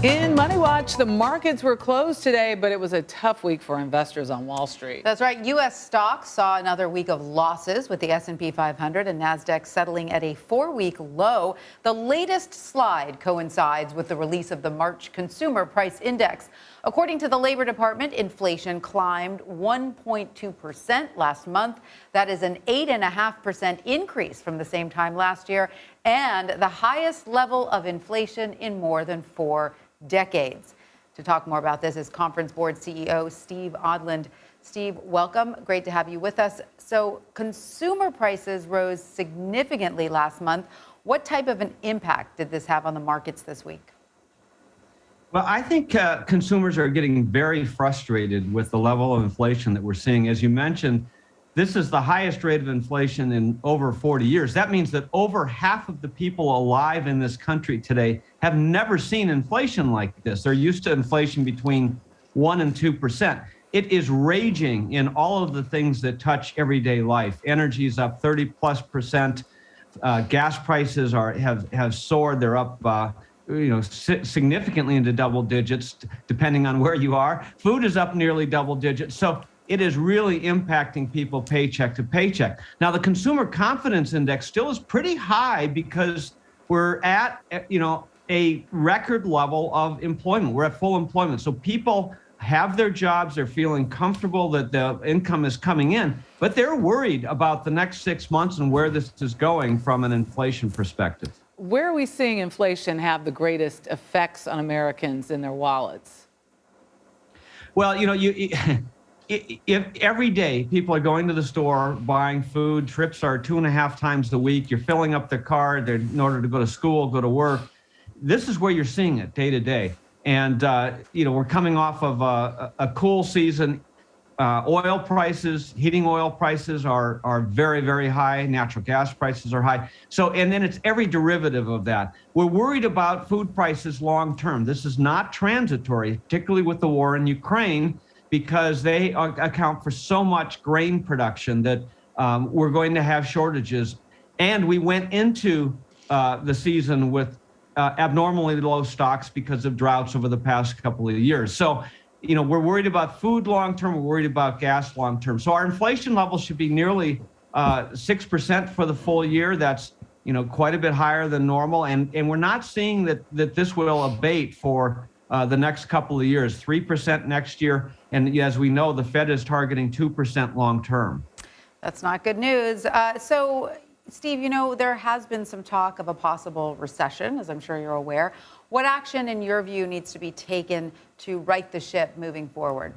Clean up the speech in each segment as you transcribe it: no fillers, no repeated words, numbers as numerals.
In MoneyWatch, the markets were closed today, but it was a tough week for investors on Wall Street. That's right. U.S. stocks saw another week of losses, with the S&P 500 and NASDAQ settling at a 4-week low. The latest slide coincides with the release of the March Consumer Price Index. According to the Labor Department, inflation climbed 1.2% last month. That is an 8.5% increase from the same time last year, and the highest level of inflation in more than 4 decades. To talk more about this is Conference Board CEO Steve Odland. Steve, welcome. Great to have you with us. So consumer prices rose significantly last month. What type of an impact did this have on the markets this week? Well, I think consumers are getting very frustrated with the level of inflation that we're seeing. As you mentioned, this is the highest rate of inflation in over 40 years. That means that over half of the people alive in this country today have never seen inflation like this. They're used to inflation between 1% and 2%. It is raging in all of the things that touch everyday life. Energy is up 30+%. Gas prices have soared. They're up significantly into double digits, depending on where you are. Food is up nearly double digits. So it is really impacting people paycheck to paycheck. Now, the consumer confidence index still is pretty high because we're at, a record level of employment. We're at full employment. So people have their jobs. They're feeling comfortable that the income is coming in, but they're worried about the next 6 months and where this is going from an inflation perspective. Where are we seeing inflation have the greatest effects on Americans in their wallets? Well, if every day people are going to the store, buying food, trips are 2.5 times a week, you're filling up their car in order to go to school, go to work. This is where you're seeing it day to day. And, we're coming off of a cool season. Oil prices, heating oil prices are very, very high. Natural gas prices are high. So, and then it's every derivative of that. We're worried about food prices long term. This is not transitory, particularly with the war in Ukraine, because they account for so much grain production that we're going to have shortages. And we went into the season with abnormally low stocks because of droughts over the past couple of years. So, we're worried about food long term. We're worried about gas long term. So our inflation level should be nearly 6% for the full year. That's quite a bit higher than normal. And we're not seeing that this will abate for the next couple of years. 3% next year. And as we know, the Fed is targeting 2% long term. That's not good news. So, Steve, there has been some talk of a possible recession, as I'm sure you're aware. What action, in your view, needs to be taken to right the ship moving forward?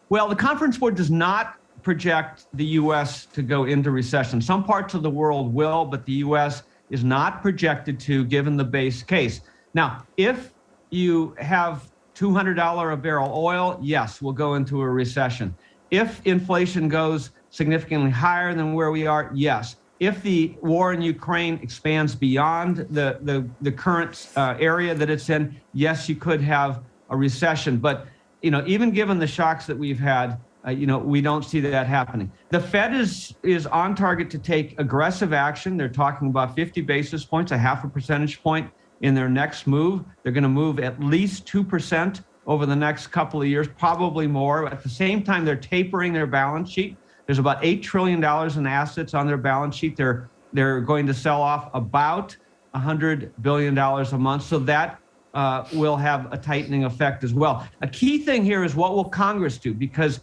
Well, the Conference Board does not project the U.S. to go into recession. Some parts of the world will, but the U.S. is not projected to, given the base case. Now, if you have $200 a barrel oil, yes, we'll go into a recession. If inflation goes significantly higher than where we are, yes. If the war in Ukraine expands beyond the current area that it's in, yes, you could have a recession. But, even given the shocks that we've had, we don't see that happening. The Fed is on target to take aggressive action. They're talking about 50 basis points, a 0.5 percentage point in their next move. They're going to move at least 2% over the next couple of years, probably more. At the same time, they're tapering their balance sheet. There's about $8 trillion in assets on their balance sheet. They're going to sell off about $100 billion a month. So that will have a tightening effect as well. A key thing here is what will Congress do? Because,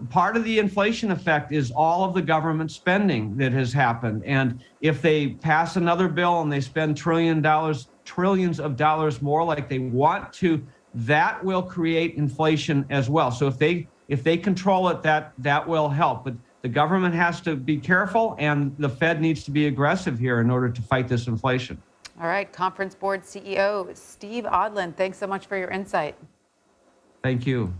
part of the inflation effect is all of the government spending that has happened. And if they pass another bill and they spend trillions of dollars more like they want to, that will create inflation as well. So if they control it, that will help. But the government has to be careful, and the Fed needs to be aggressive here in order to fight this inflation. All right, Conference Board CEO Steve Odland, thanks so much for your insight. Thank you.